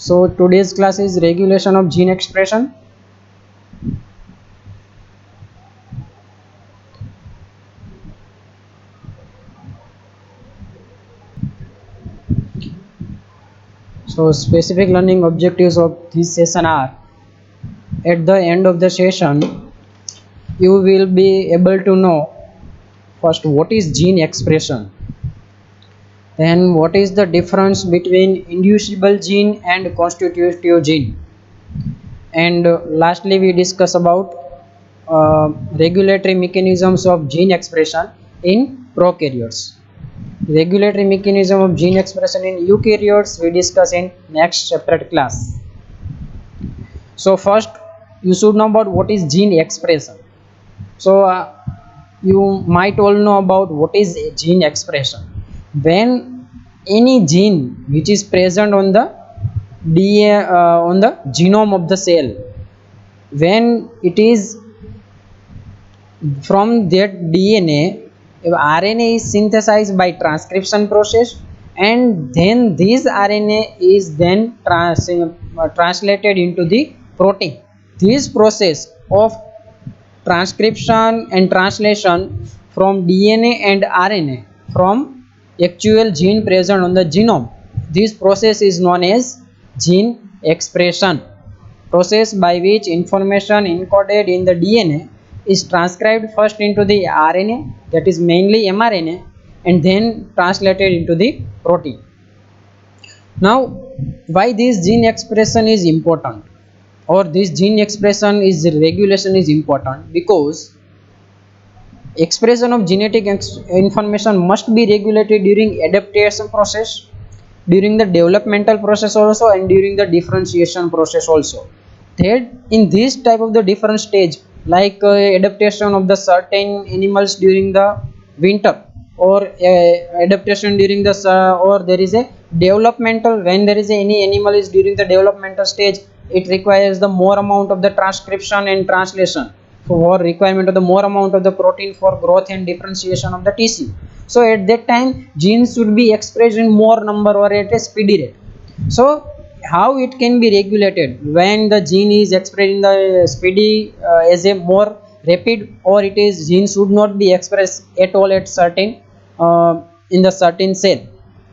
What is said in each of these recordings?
So today's class is regulation of gene expression. So specific learning objectives of this session are: at the end of the session you will be able to know first what is gene expression, then what is the difference between inducible gene and constitutive gene, and lastly we discuss about regulatory mechanisms of gene expression in prokaryotes. Regulatory mechanism of gene expression in eukaryotes we discuss in next separate class. So first you should know about what is gene expression. So you might all know about what is gene expression. When any gene which is present on the DNA on the genome of the cell, when it is from that DNA, RNA is synthesized by transcription process, and then this RNA is then translated into the protein. This process of transcription and translation from DNA and RNA from actual gene present on the genome, this process is known as gene expression, process by which information encoded in the DNA is transcribed first into the RNA, that is mainly mRNA, and then translated into the protein. Now why this gene expression is important, or this gene expression is regulation is important? Because expression of genetic information must be regulated during adaptation process, during the developmental process also, and during the differentiation process also. That in this type of the different stage, like adaptation of the certain animals during the winter, or adaptation during the or there is a developmental, when there is any animal is during the developmental stage, it requires the more amount of the transcription and translation for requirement of the more amount of the protein for growth and differentiation of the tissue. So at that time genes should be expressed in more number or at a speedy rate. So how it can be regulated when the gene is expressed in the speedy as a more rapid, or it is gene should not be expressed at all at certain in the certain cell?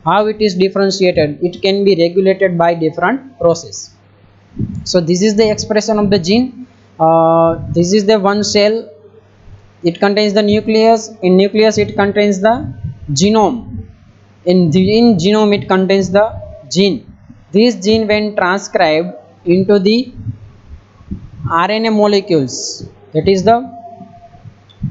How it is differentiated? It can be regulated by different process. So this is the expression of the gene. This is the one cell, it contains the nucleus. In nucleus it contains the genome. In genome it contains the gene. This gene when transcribed into the RNA molecules, that is the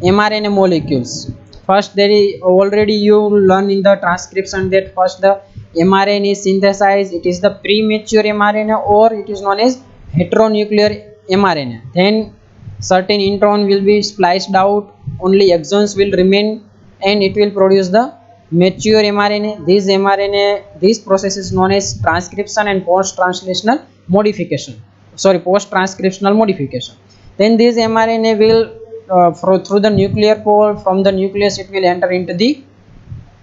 mRNA molecules. First there is already you learn in the transcription that first the mRNA is synthesized, it is the premature mRNA, or it is known as heteronuclear mRNA. Then certain intron will be spliced out, only exons will remain, and it will produce the mature mRNA. This mRNA, this process is known as transcription and post translational modification, post transcriptional modification. Then this mRNA will through the nuclear pore, from the nucleus it will enter into the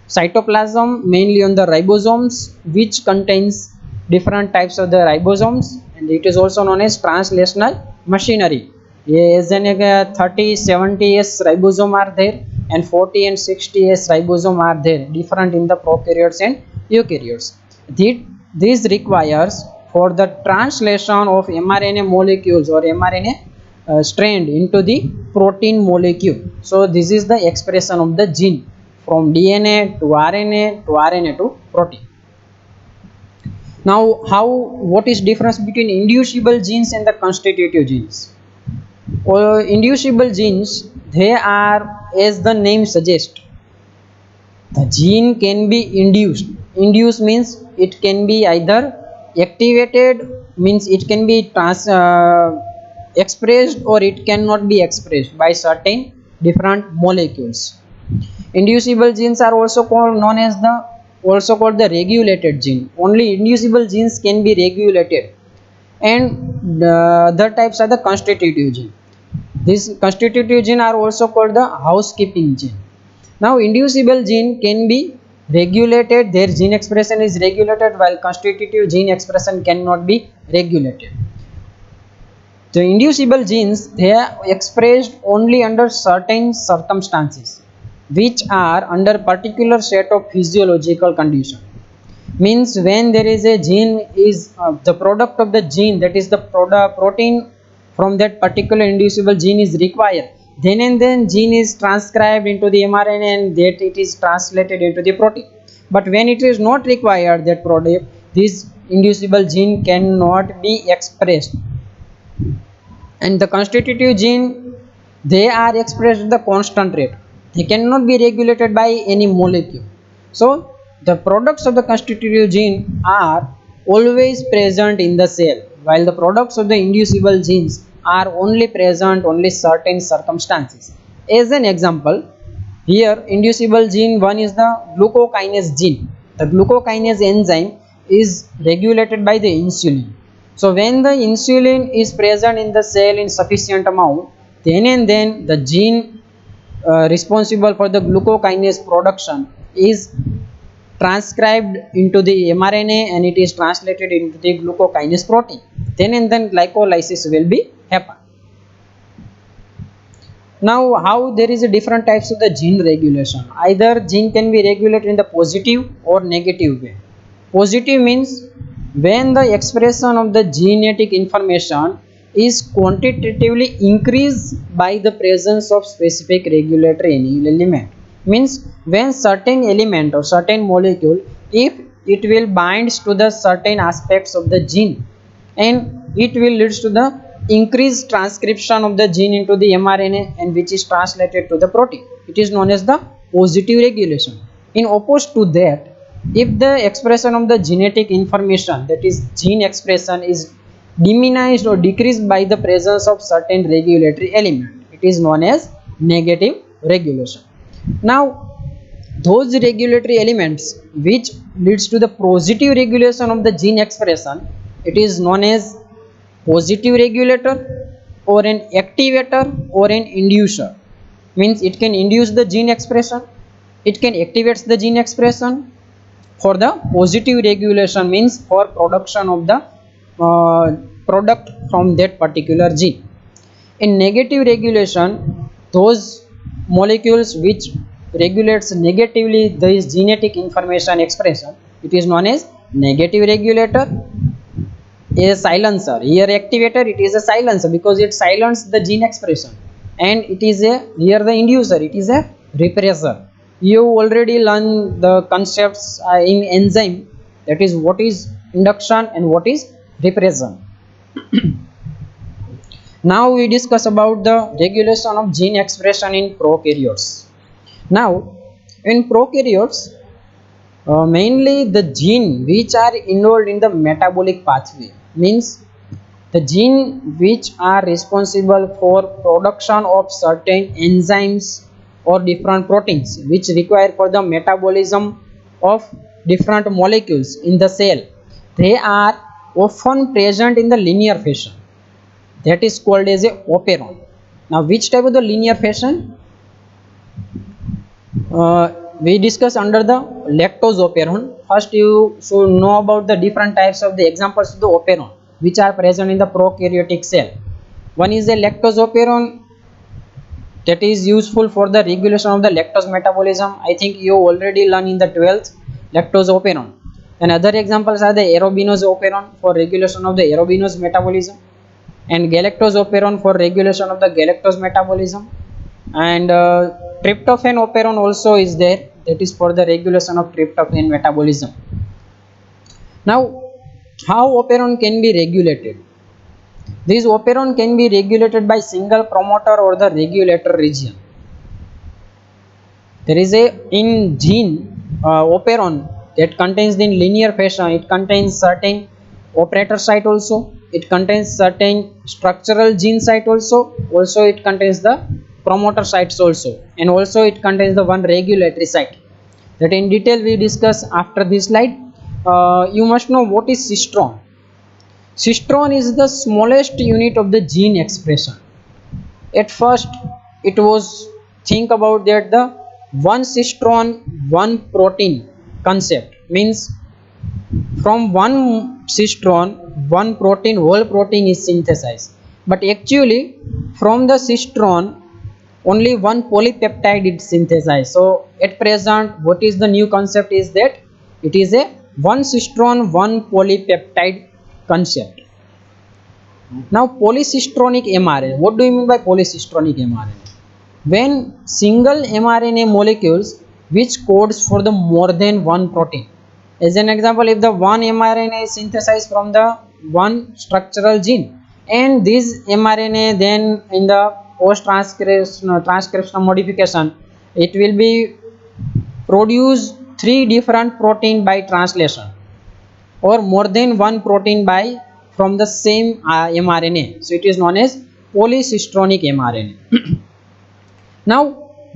cytoplasm, mainly on the ribosomes, which contains different types of the ribosomes, and it is also known as translational machinery. As in 30 70s ribosome are there, and 40 and 60s ribosome are there, different in the prokaryotes and eukaryotes. This requires for the translation of mRNA molecules or mRNA strand into the protein molecule. So this is the expression of the gene from DNA to RNA to RNA to protein. Now what is difference between inducible genes and the constitutive genes? Inducible genes, they are, as the name suggests, the gene can be induced. Induced means it can be either activated, means it can be expressed, or it cannot be expressed by certain different molecules. Inducible genes are also known as the regulated gene. Only inducible genes can be regulated, and the other types are the constitutive gene. These constitutive gene are also called the housekeeping gene. Now inducible gene can be regulated, their gene expression is regulated, while constitutive gene expression cannot be regulated. The inducible genes, they are expressed only under certain circumstances, which are under particular set of physiological conditions. Means when there is a gene is the product of the gene, that is the protein from that particular inducible gene is required, then and then gene is transcribed into the mRNA and that it is translated into the protein. But when it is not required, that product, this inducible gene cannot be expressed. And the constitutive gene, they are expressed at the constant rate, they cannot be regulated by any molecule. So the products of the constitutive gene are always present in the cell, while the products of the inducible genes are only present only certain circumstances. As an example, here inducible gene one is the glucokinase gene. The glucokinase enzyme is regulated by the insulin. So when the insulin is present in the cell in sufficient amount, then and then the gene responsible for the glucokinase production is transcribed into the mRNA and it is translated into the glucokinase protein. Then and then glycolysis will be happen. Now how there is a different types of the gene regulation. Either gene can be regulated in the positive or negative way. Positive means when the expression of the genetic information is quantitatively increased by the presence of specific regulatory element. Means when certain element or certain molecule, if it will binds to the certain aspects of the gene and it will leads to the increased transcription of the gene into the mRNA and which is translated to the protein. It is known as the positive regulation. In opposed to that, if the expression of the genetic information, that is gene expression, is diminished or decreased by the presence of certain regulatory element, it is known as negative regulation. Now those regulatory elements which leads to the positive regulation of the gene expression, it is known as positive regulator or an activator or an inducer. Means it can induce the gene expression, it can activate the gene expression. For the positive regulation means for production of the product from that particular gene. In negative regulation, those molecules which regulates negatively this genetic information expression, it is known as negative regulator. A silencer, here activator, it is a silencer because it silences the gene expression, and it is a here the inducer, it is a repressor. You already learned the concepts in enzyme, that is what is induction and what is repression. Now we discuss about the regulation of gene expression in prokaryotes. Now in prokaryotes, mainly the gene which are involved in the metabolic pathway, means the gene which are responsible for production of certain enzymes or different proteins which require for the metabolism of different molecules in the cell, they are often present in the linear fashion, that is called as a operon. Now which type of the linear fashion? We discuss under the lactose operon. First you should know about the different types of the examples of the operon which are present in the prokaryotic cell. One is a lactose operon, that is useful for the regulation of the lactose metabolism. I think you already learned in the 12th lactose operon. And other examples are the arabinose operon for regulation of the arabinose metabolism, and galactose operon for regulation of the galactose metabolism, and tryptophan operon also is there, that is for the regulation of tryptophan metabolism. Now how operon can be regulated? This operon can be regulated by single promoter or the regulator region. There is a in gene operon that contains in linear fashion, it contains certain operator site also, it contains certain structural gene site also it contains the promoter sites also, and also it contains the one regulatory site. That in detail we discuss after this slide. You must know what is cistron. Cistron is the smallest unit of the gene expression. At first it was think about that the one cistron one protein concept means from one cistron one protein whole protein is synthesized, but actually from the cistron only one polypeptide is synthesized. So at present what is the new concept is that it is a one cistron one polypeptide concept. Now polycistronic mRNA, what do you mean by polycistronic mRNA? When single mRNA molecules which codes for the more than one protein. As an example, if the one mRNA is synthesized from the one structural gene, and this mRNA then in the post transcriptional modification, it will be produce three different protein by translation or more than one protein by from the same mRNA. So it is known as polycistronic mRNA. Now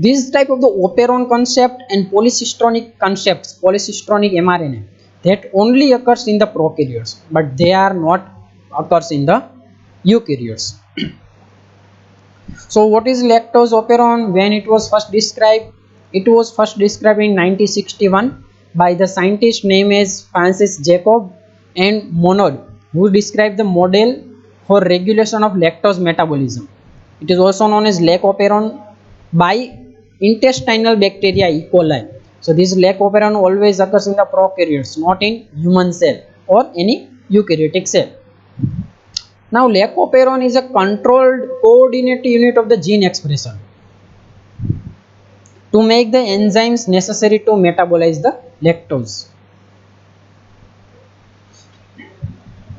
this type of the operon concept and polycistronic concepts, polycistronic mRNA, that only occurs in the prokaryotes, but they are not occurs in the eukaryotes. So what is lactose operon? When it was first described, it was first described in 1961 by the scientist named as Francis Jacob and Monod, who described the model for regulation of lactose metabolism. It is also known as lac operon by intestinal bacteria E. coli. So this lac operon always occurs in the prokaryotes, not in human cell or any eukaryotic cell. Now lac operon is a controlled coordinate unit of the gene expression to make the enzymes necessary to metabolize the lactose.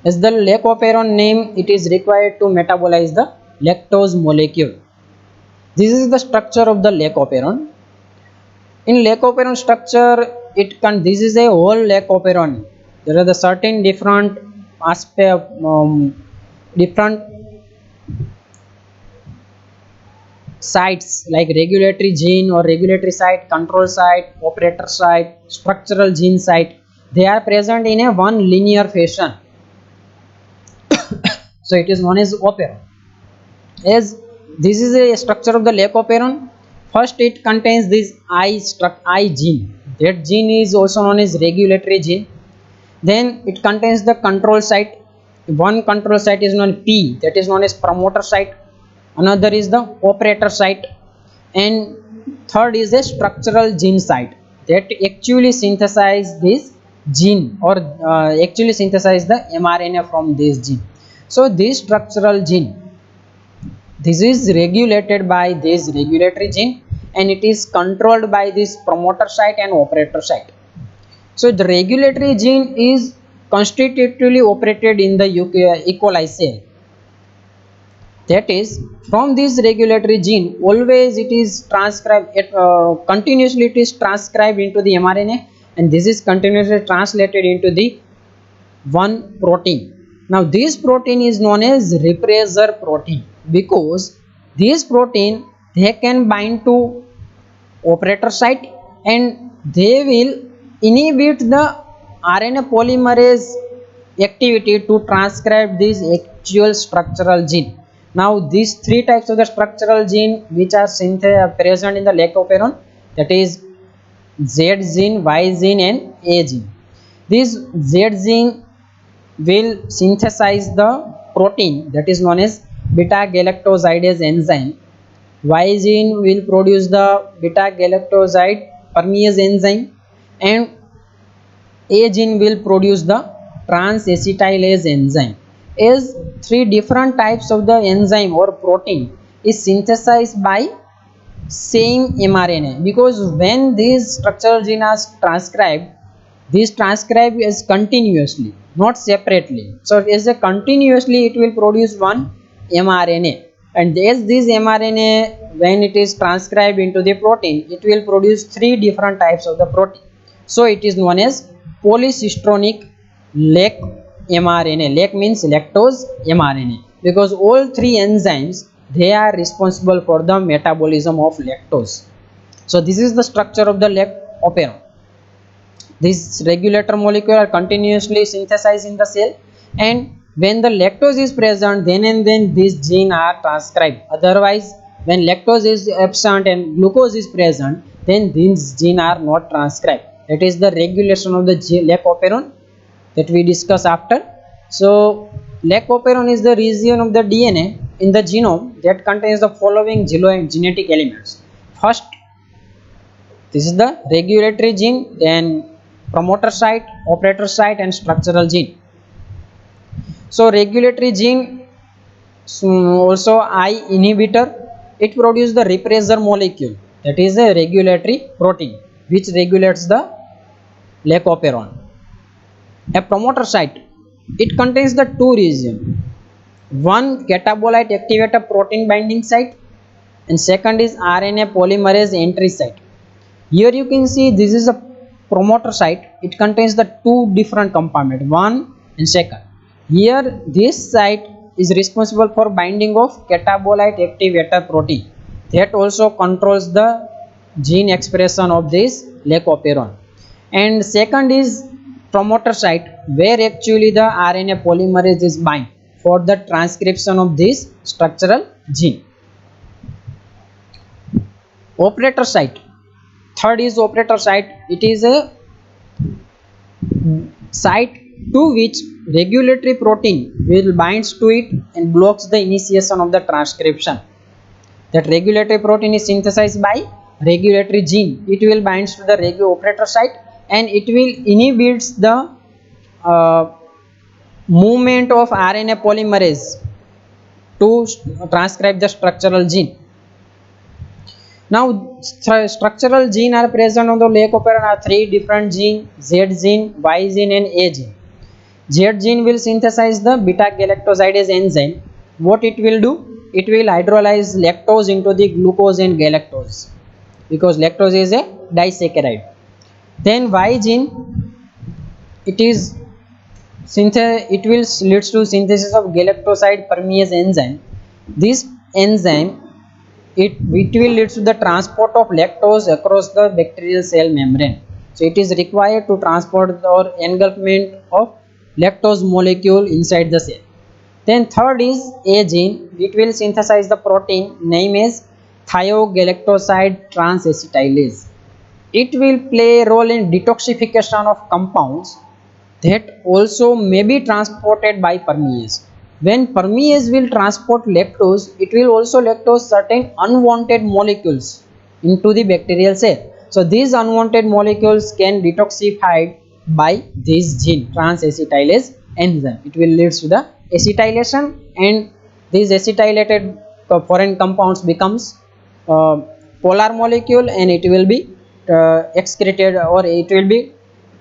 As the lac operon name, it is required to metabolize the lactose molecule. This is the structure of the lac operon. In lac operon structure, this is a whole lac operon. There are the certain different aspect, different sites like regulatory gene or regulatory site, control site, operator site, structural gene site. They are present in a one linear fashion. So it is known as operon. As this is a structure of the lac operon, first it contains this I gene. That gene is also known as regulatory gene. Then it contains the control site. One control site is known P, that is known as promoter site. Another is the operator site, and third is a structural gene site that actually synthesize this gene or actually synthesize the mRNA from this gene. So this structural gene, this is regulated by this regulatory gene and it is controlled by this promoter site and operator site. So the regulatory gene is constitutively operated in the E. coli cell. That is, from this regulatory gene, always it is transcribed, continuously it is transcribed into the mRNA, and this is continuously translated into the one protein. Now this protein is known as repressor protein because this protein, they can bind to operator site and they will inhibit the RNA polymerase activity to transcribe this actual structural gene. Now these three types of the structural gene which are present in the lac operon, that is Z gene, Y gene and A gene. This Z gene will synthesize the protein that is known as beta galactosidase enzyme. Y gene will produce the beta galactoside permease enzyme, and A gene will produce the trans-acetylase enzyme. As three different types of the enzyme or protein is synthesized by same mRNA, because when these structural genes are transcribed, these transcribe as continuously, not separately. So as a continuously it will produce one mRNA, and as this mRNA, when it is transcribed into the protein, it will produce three different types of the protein. So it is known as polycistronic lac mRNA. Lac means lactose mRNA, because all three enzymes, they are responsible for the metabolism of lactose. So this is the structure of the lac operon. These regulator molecule are continuously synthesized in the cell, and when the lactose is present, then and then these genes are transcribed. Otherwise, when lactose is absent and glucose is present, then these genes are not transcribed. that is the regulation of the lac operon that we discuss after. So lac operon is the region of the DNA in the genome that contains the following genetic elements. First, this is the regulatory gene, then promoter site, operator site, and structural gene. So regulatory gene, also I inhibitor, it produces the repressor molecule, that is a regulatory protein which regulates the lac operon. A promoter site, it contains the two regions, one catabolite activator protein binding site and second is RNA polymerase entry site. Here you can see this is a promoter site, it contains the two different compartments, one and second. Here this site is responsible for binding of catabolite activator protein that also controls the gene expression of this lac operon. And second is promoter site, where actually the RNA polymerase is bind for the transcription of this structural gene. Operator site, third is operator site, it is a site to which regulatory protein will binds to it and blocks the initiation of the transcription. That regulatory protein is synthesized by regulatory gene, it will binds to the operator site and it will inhibits the movement of RNA polymerase to transcribe the structural gene. Now structural gene are present on the lac operon are three different gene, Z gene, Y gene and A gene. Z gene will synthesize the beta galactosidase enzyme. What it will do? It will hydrolyze lactose into the glucose and galactose, because lactose is a disaccharide. Then Y gene, it will leads to synthesis of galactoside permease enzyme. This enzyme, it will lead to the transport of lactose across the bacterial cell membrane. So it is required to transport or engulfment of lactose molecule inside the cell. Then third is A gene, it will synthesize the protein named as thiogalactoside transacetylase. It will play a role in detoxification of compounds that also may be transported by permease. When permease will transport lactose, it will also lactose certain unwanted molecules into the bacterial cell. So these unwanted molecules can detoxified by this gene transacetylase enzyme. It will lead to the acetylation and these acetylated foreign compounds becomes polar molecule and it will be excreted or it will be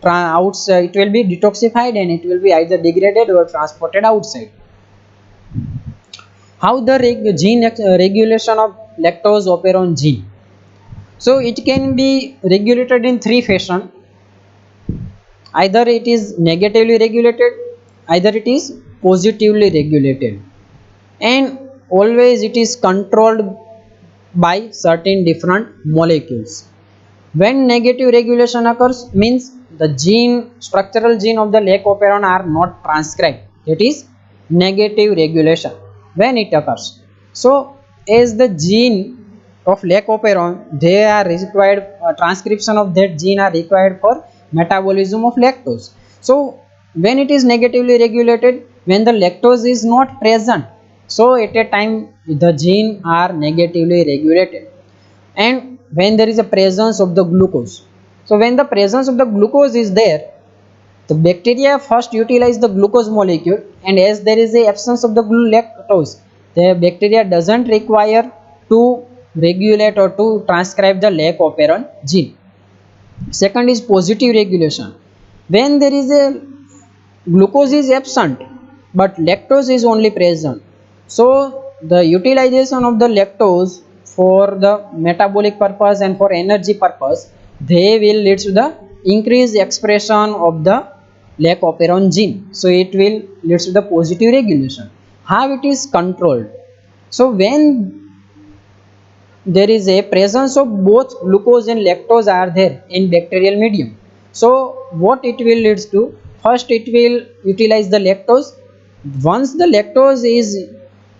it will be detoxified and it will be either degraded or transported outside. How the gene regulation of lactose operon gene? So it can be regulated in three fashion. Either it is negatively regulated, either it is positively regulated, and always it is controlled by certain different molecules. When negative regulation occurs, means the gene, structural gene of the lac operon are not transcribed, that is negative regulation when it occurs. So as the gene of lac operon, they are required, transcription of that gene are required for metabolism of lactose. So when it is negatively regulated, when the lactose is not present, so at a time the gene are negatively regulated. And when there is a presence of the glucose, so when the presence of the glucose is there, the bacteria first utilize the glucose molecule, and as there is a absence of the lactose, the bacteria doesn't require to regulate or to transcribe the lac operon gene. Second is positive regulation. When there is a glucose is absent but lactose is only present, so the utilization of the lactose for the metabolic purpose and for energy purpose, they will lead to the increased expression of the lac operon gene. So it will lead to the positive regulation. How it is controlled? So when there is a presence of both glucose and lactose are there in bacterial medium, so what it will leads to? First it will utilize the lactose. Once the lactose is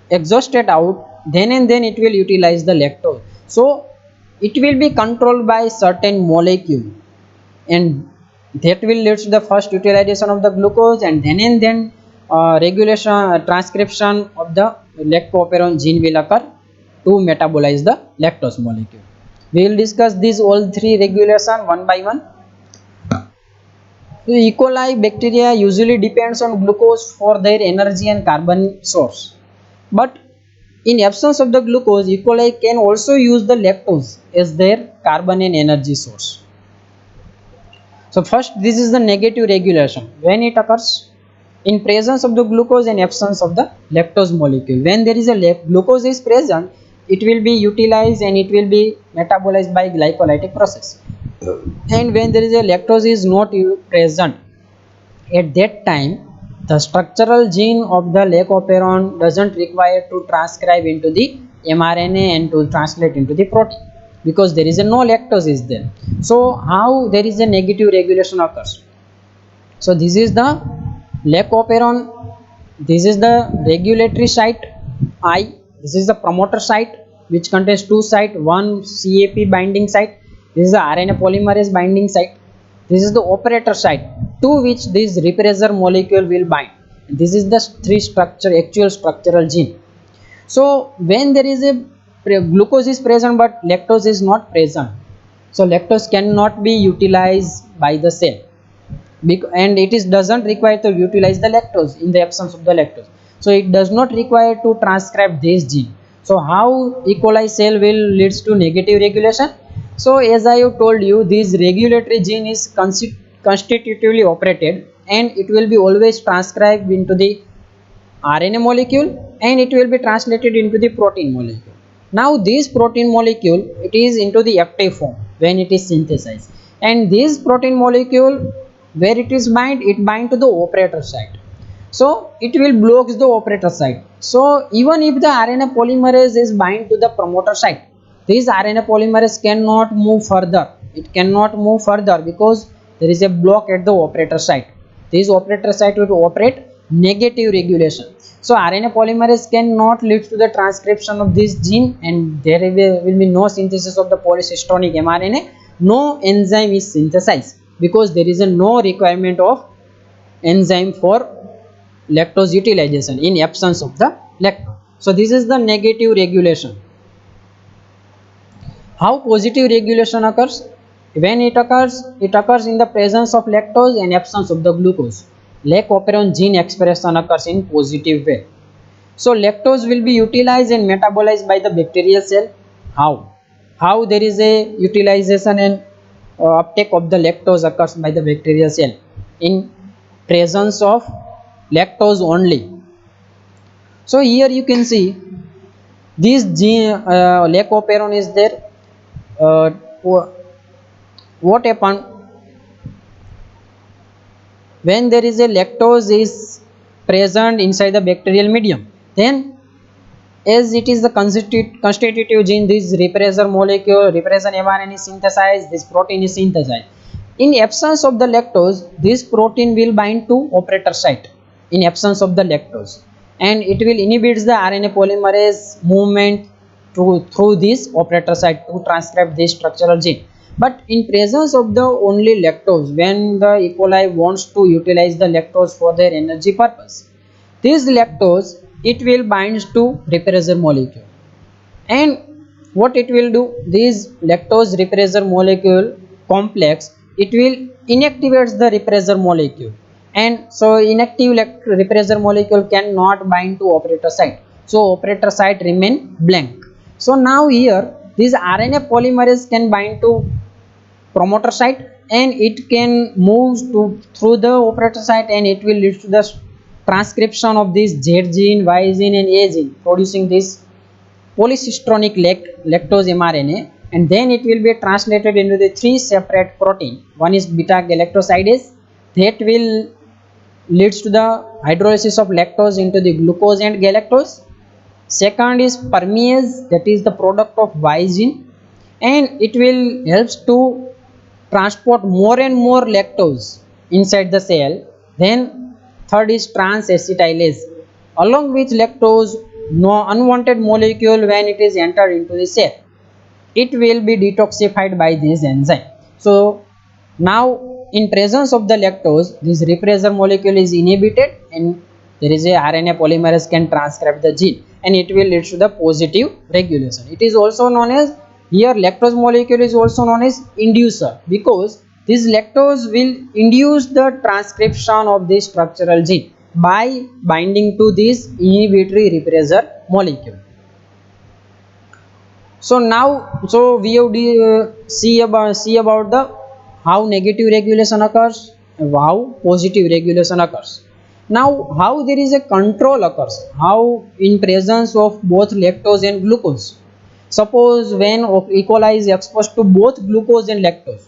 exhausted out, then and then it will utilize the lactose. So it will be controlled by certain molecule, and that will lead to the first utilization of the glucose, and then regulation transcription of the lactoperon gene will occur to metabolize the lactose molecule. We will discuss these all three regulation one by one. So E. coli bacteria usually depends on glucose for their energy and carbon source, but in absence of the glucose, E. coli can also use the lactose as their carbon and energy source. So first, this is the negative regulation. When it occurs in presence of the glucose and absence of the lactose molecule. When there is a glucose is present, it will be utilized and it will be metabolized by glycolytic process. And when there is a lactose is not present, at that time the structural gene of the leucoperon doesn't require to transcribe into the mRNA and to translate into the protein, because there is a no lactose is there. So how there is a negative regulation occurs? So this is the leucoperon, this is the regulatory site I, this is the promoter site which contains two site, one CAP binding site, this is the RNA polymerase binding site, this is the operator site to which this repressor molecule will bind. This is the actual structural gene. So when there is a glucose is present but lactose is not present, so lactose cannot be utilized by the cell, and it is doesn't require to utilize the lactose in the absence of the lactose. So it does not require to transcribe this gene. So how E. coli cell will leads to negative regulation? So as I have told you, this regulatory gene is constitutively operated, and it will be always transcribed into the RNA molecule and it will be translated into the protein molecule. Now this protein molecule, it is into the active form when it is synthesized, and this protein molecule where it is bind, it bind to the operator site. So it will blocks the operator site. So even if the RNA polymerase is bind to the promoter site, this RNA polymerase cannot move further. It cannot move further because there is a block at the operator site. This operator site will operate negative regulation. So RNA polymerase cannot lead to the transcription of this gene, and there will be no synthesis of the polycystonic mRNA. No enzyme is synthesized because there is a no requirement of enzyme for lactose utilization in absence of the lactose. So this is the negative regulation. How positive regulation occurs? When it occurs in the presence of lactose and absence of the glucose. Leucoperon gene expression occurs in positive way. So lactose will be utilized and metabolized by the bacterial cell. How? How there is a utilization and uptake of the lactose occurs by the bacterial cell? In presence of lactose only. So here you can see this gene leucoperon is there. What happened when there is a lactose is present inside the bacterial medium? Then as it is the constitutive gene, this repressor molecule, repressor mRNA is synthesized, this protein is synthesized. In absence of the lactose, this protein will bind to operator site in absence of the lactose, and it will inhibit the RNA polymerase movement through this operator site to transcribe this structural gene. But in presence of the only lactose, when the E. coli wants to utilize the lactose for their energy purpose, this lactose, it will bind to repressor molecule, and what it will do, this lactose repressor molecule complex, it will inactivate the repressor molecule, and so inactive repressor molecule cannot bind to operator site, so operator site remain blank. So now here this RNA polymerase can bind to promoter site, and it can move through the operator site, and it will lead to the transcription of this Z gene, Y gene and A gene, producing this polycystonic lactose mRNA, and then it will be translated into the three separate protein. One is beta galactosidase, that will leads to the hydrolysis of lactose into the glucose and galactose. Second is permease, that is the product of Y gene, and it will helps to transport more and more lactose inside the cell. Then third is trans-acetylase, along with lactose, no unwanted molecule when it is entered into the cell, it will be detoxified by this enzyme. So Now, in presence of the lactose, this repressor molecule is inhibited and there is a RNA polymerase can transcribe the gene and it will lead to the positive regulation. It is also known as, here lactose molecule is also known as inducer, because this lactose will induce the transcription of this structural gene by binding to this inhibitory repressor molecule. So now, we have see about the how negative regulation occurs and how positive regulation occurs. Now, how there is a control occurs, how in presence of both lactose and glucose. Suppose when E. coli is exposed to both glucose and lactose.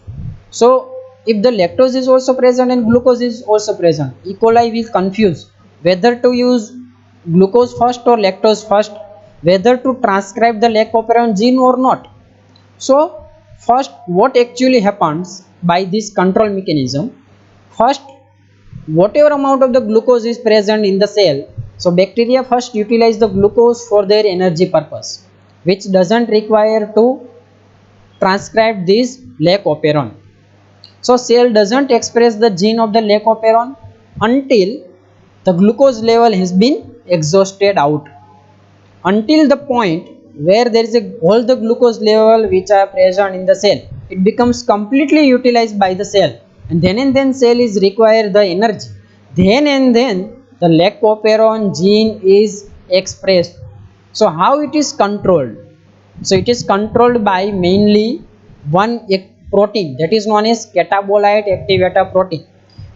So if the lactose is also present and glucose is also present, E. coli will confuse whether to use glucose first or lactose first, whether to transcribe the lac operon gene or not. So first, what actually happens by this control mechanism? First, whatever amount of the glucose is present in the cell, so bacteria first utilize the glucose for their energy purpose, which doesn't require to transcribe this lac operon. So cell doesn't express the gene of the lac operon until the glucose level has been exhausted out, until the point where there is all the glucose level which are present in the cell, it becomes completely utilized by the cell, and then cell is require the energy, then and then the lac operon gene is expressed. So how it is controlled? So it is controlled by mainly one protein that is known as catabolite activator protein.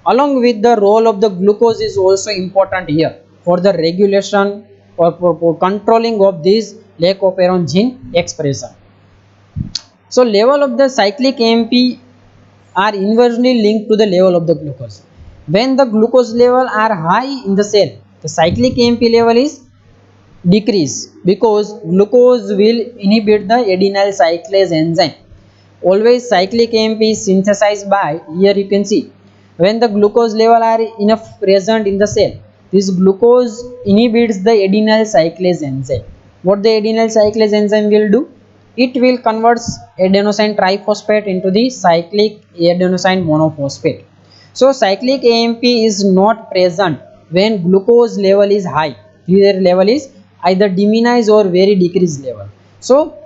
Along with the role of the glucose is also important here for the regulation or for controlling of this lac operon gene expression. So level of the cyclic AMP are inversely linked to the level of the glucose. When the glucose level are high in the cell, the cyclic AMP level is decrease, because glucose will inhibit the adenyl cyclase enzyme. Always cyclic AMP is synthesized by, here you can see, when the glucose level are enough present in the cell, this glucose inhibits the adenyl cyclase enzyme. What the adenyl cyclase enzyme will do? It will convert adenosine triphosphate into the cyclic adenosine monophosphate. So cyclic AMP is not present when glucose level is high. Their level is either diminished or very decreased level. So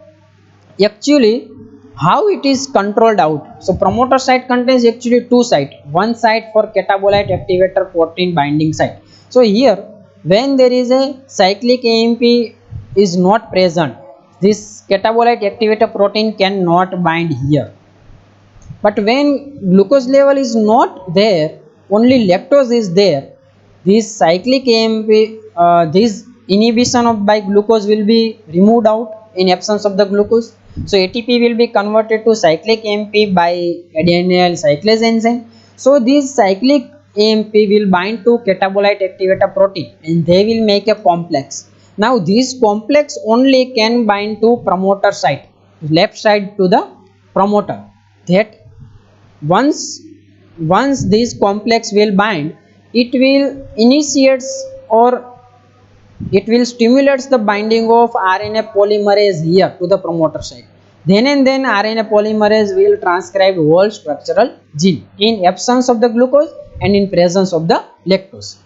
actually how it is controlled out? So promoter site contains actually two sites, one site for catabolite activator protein binding site. So here when there is a cyclic AMP is not present, this catabolite activator protein cannot bind here. But when glucose level is not there, only lactose is there, this cyclic AMP, this inhibition of by glucose will be removed out in absence of the glucose. So ATP will be converted to cyclic AMP by adenyl cyclase enzyme. So this cyclic AMP will bind to catabolite activator protein and they will make a complex. Now this complex only can bind to promoter site, left side to the promoter. That once this complex will bind, it will initiates or it will stimulates the binding of RNA polymerase here to the promoter site. Then and then RNA polymerase will transcribe whole structural gene in absence of the glucose and in presence of the lactose.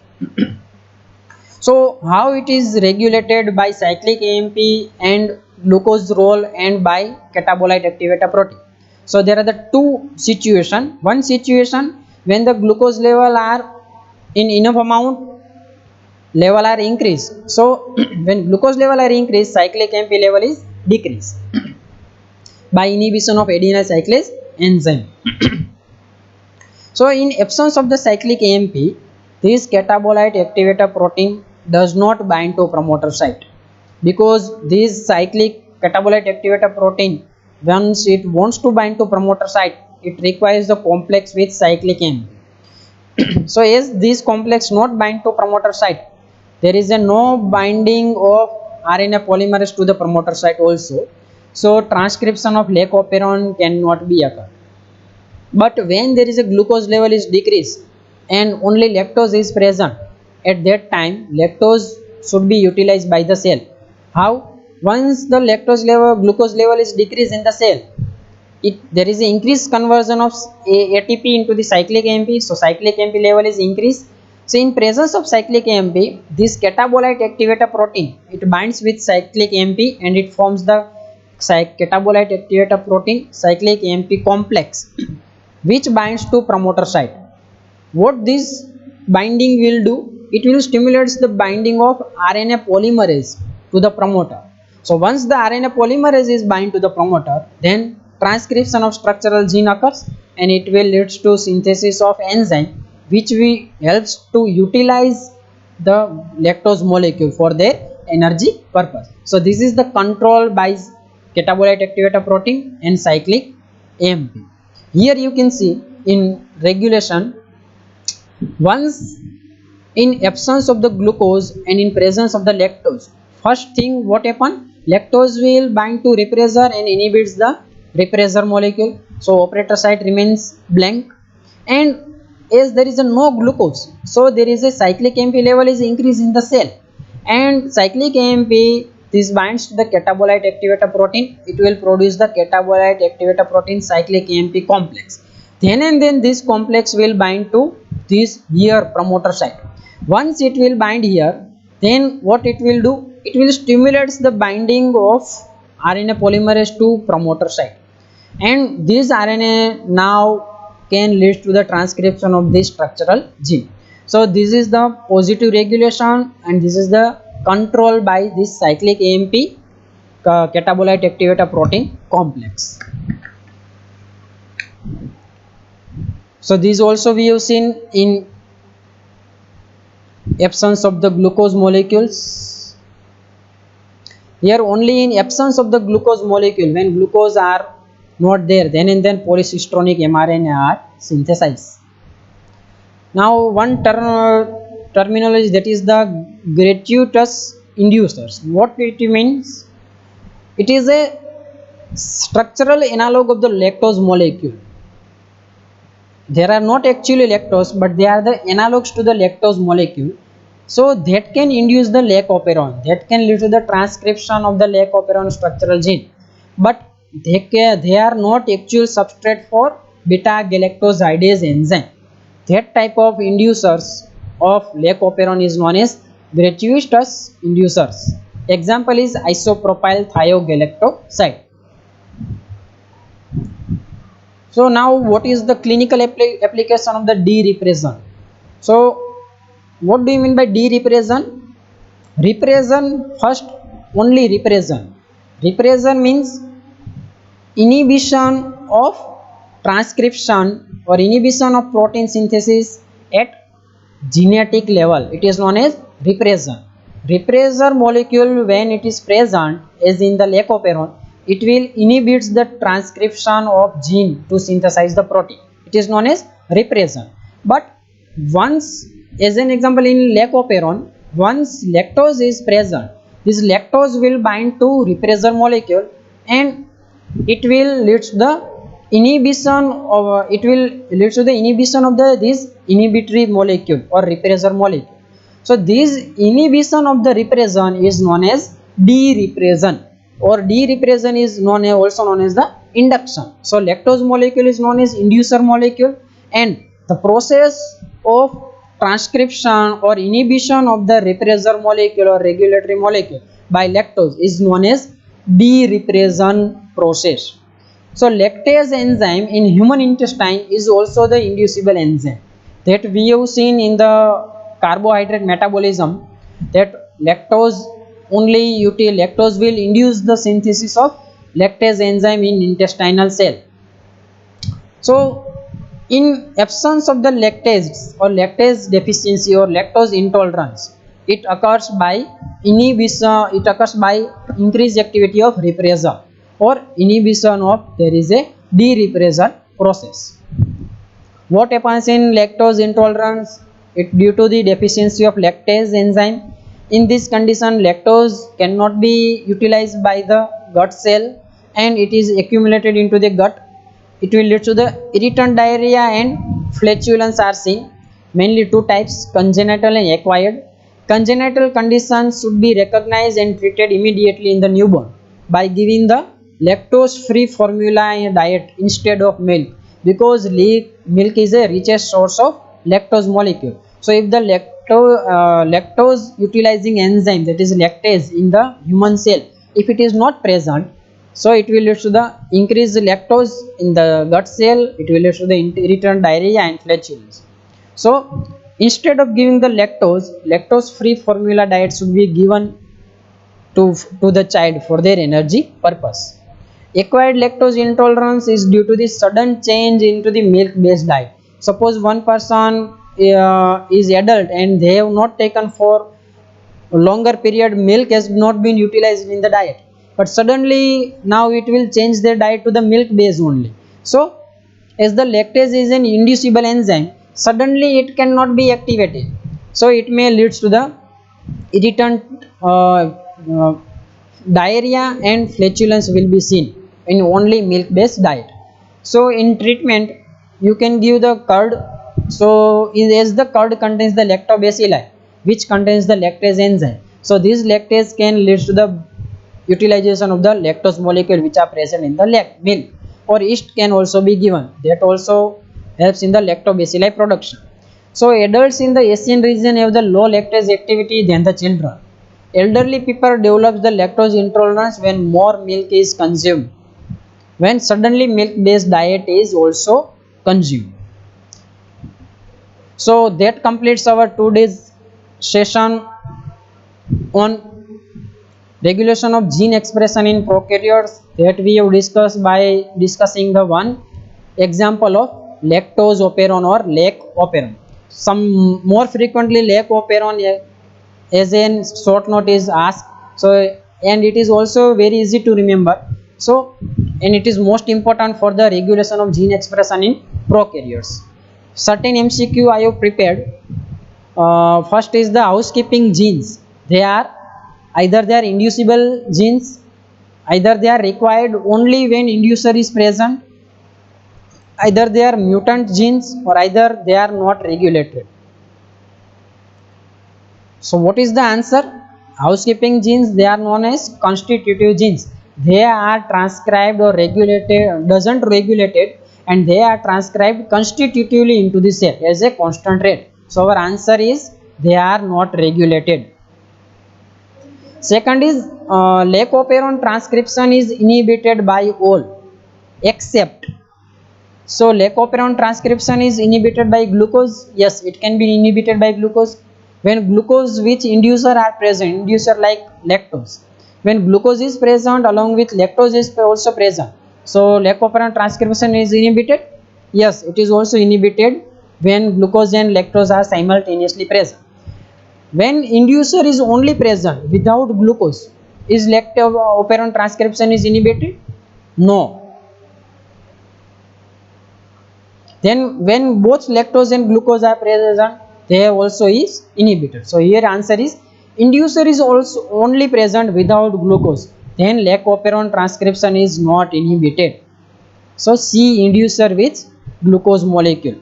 So how it is regulated by cyclic AMP and glucose role and by catabolite activator protein. So there are the two situation. One situation when the glucose level are in enough amount, level are increased. So when glucose level are increased, cyclic AMP level is decreased by inhibition of adenyl cyclase enzyme. So in absence of the cyclic AMP, this catabolite activator protein does not bind to promoter site, because this cyclic catabolite activator protein, once it wants to bind to promoter site, it requires the complex with cyclic AMP. So as this complex not bind to promoter site, there is a no binding of RNA polymerase to the promoter site also. So transcription of lac operon cannot be occur. But when there is a glucose level is decreased and only lactose is present, at that time lactose should be utilized by the cell. How? Once the lactose level, glucose level is decreased in the cell, there is an increased conversion of ATP into the cyclic AMP, so cyclic AMP level is increased. So in presence of cyclic AMP, this catabolite activator protein, it binds with cyclic AMP and it forms the catabolite activator protein cyclic AMP complex which binds to promoter site. What this binding will do, it will stimulate the binding of RNA polymerase to the promoter. So once the RNA polymerase is bind to the promoter, then transcription of structural gene occurs and it will lead to synthesis of enzyme which helps to utilize the lactose molecule for their energy purpose. So this is the control by catabolite activator protein and cyclic AMP. Here you can see in regulation, once in absence of the glucose and in presence of the lactose, first thing what happen, lactose will bind to repressor and inhibits the repressor molecule, so operator site remains blank. And as there is no glucose, so there is a cyclic AMP level is increased in the cell, and cyclic AMP, this binds to the catabolite activator protein, it will produce the catabolite activator protein cyclic AMP complex. Then and then this complex will bind to this here promoter site. Once it will bind here, then what it will do, it will stimulate the binding of RNA polymerase to promoter site, and this RNA now can lead to the transcription of this structural gene. So this is the positive regulation and this is the control by this cyclic AMP catabolite activator protein complex. So this also we have seen in absence of the glucose molecules. Here only in absence of the glucose molecule, when glucose are not there, then and then polycistronic mRNA are synthesized. Now one terminology, that is the gratuitous inducers. What it means? It is a structural analog of the lactose molecule. There are not actually lactose, but they are the analogs to the lactose molecule. So that can induce the lac operon, that can lead to the transcription of the lac operon structural gene, but they are not actual substrate for beta galactosidase enzyme. That type of inducers of lac operon is known as gratuitous inducers. Example is isopropyl thiogalactoside. So now what is the clinical application of the derepression? So what do you mean by derepression? Repression, first only repression. Repression means inhibition of transcription or inhibition of protein synthesis at genetic level. It is known as repression. Repressor molecule, when it is present as in the lac operon, it will inhibit the transcription of gene to synthesize the protein. It is known as repression. But once, as an example in lac operon, once lactose is present, this lactose will bind to repressor molecule and it will lead to the inhibition of this inhibitory molecule or repressor molecule. So this inhibition of the repression is known as derepression, or derepression is also known as the induction. So lactose molecule is known as inducer molecule, and the process of transcription or inhibition of the repressor molecule or regulatory molecule by lactose is known as derepression process. So lactase enzyme in human intestine is also the inducible enzyme that we have seen in the carbohydrate metabolism, that lactose will induce the synthesis of lactase enzyme in intestinal cell. So in absence of the lactase or lactase deficiency or lactose intolerance, it occurs by inhibition, it occurs by increased activity of repressor or inhibition of, there is a derepressor process. What happens in lactose intolerance? It due to the deficiency of lactase enzyme. In this condition, lactose cannot be utilized by the gut cell and it is accumulated into the gut. It will lead to the irritant diarrhea and flatulence are seen. Mainly two types, congenital and acquired. Congenital conditions should be recognized and treated immediately in the newborn by giving the lactose free formula in diet instead of milk, because milk is a richest source of lactose molecule. So if the lactose utilizing enzyme, that is lactase, in the human cell, if it is not present, so it will lead to the increased lactose in the gut cell, it will lead to the return diarrhea and flatulence. So instead of giving the lactose free formula diet should be given to the child for their energy purpose. Acquired lactose intolerance is due to the sudden change into the milk based diet. Suppose one person is adult and they have not taken for a longer period, milk has not been utilized in the diet, but suddenly now it will change their diet to the milk base only. So as the lactase is an inducible enzyme, suddenly it cannot be activated, so it may leads to the irritant uh, diarrhea and flatulence will be seen in only milk based diet. So in treatment you can give the curd. So as the curd contains the lactobacilli which contains the lactase enzyme, so this lactase can lead to the utilization of the lactose molecule which are present in the milk, or yeast can also be given, that also helps in the lactobacilli production. So adults in the Asian region have the low lactase activity than the children. Elderly people develops the lactose intolerance when more milk is consumed, when suddenly milk based diet is also consumed. So that completes our today's session on regulation of gene expression in prokaryotes, that we have discussed by discussing the one example of lactose operon or lac operon. Some more frequently lac operon as a short note is asked. So and it is also very easy to remember. So and it is most important for the regulation of gene expression in prokaryotes. Certain MCQ I have prepared. First is the housekeeping genes. They are either they are inducible genes, either they are required only when inducer is present, either they are mutant genes, or either they are not regulated. So what is the answer? Housekeeping genes, they are known as constitutive genes. They are transcribed or regulated, doesn't regulated, and they are transcribed constitutively into the cell as a constant rate. So our answer is they are not regulated. Second is lac operon transcription is inhibited by all except. So lac operon transcription is inhibited by glucose. Yes, it can be inhibited by glucose. When glucose which inducer are present, inducer like lactose. When glucose is present along with lactose is also present. So lac operon transcription is inhibited. Yes, it is also inhibited when glucose and lactose are simultaneously present. When inducer is only present without glucose, is lac operon transcription is inhibited? No. Then when both lactose and glucose are present, they also is inhibited. So here answer is inducer is also only present without glucose, then lac operon transcription is not inhibited. So C, inducer with glucose molecule.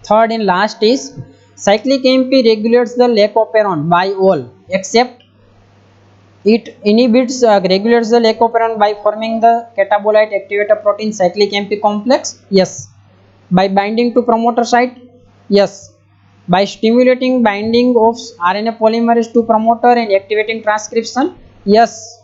Third and last is cyclic AMP regulates the lac operon by all except it inhibits regulates the lac operon by forming the catabolite activator protein cyclic AMP complex. Yes. By binding to promoter site? Yes. By stimulating binding of RNA polymerase to promoter and activating transcription? Yes.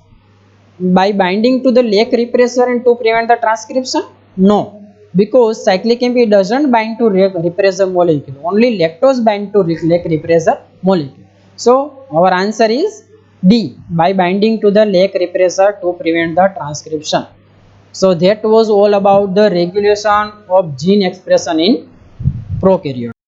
By binding to the lac repressor and to prevent the transcription? No. Because cyclic AMP doesn't bind to repressor molecule. Only lactose bind to lac repressor molecule. So our answer is D, by binding to the lac repressor to prevent the transcription. So that was all about the regulation of gene expression in prokaryote.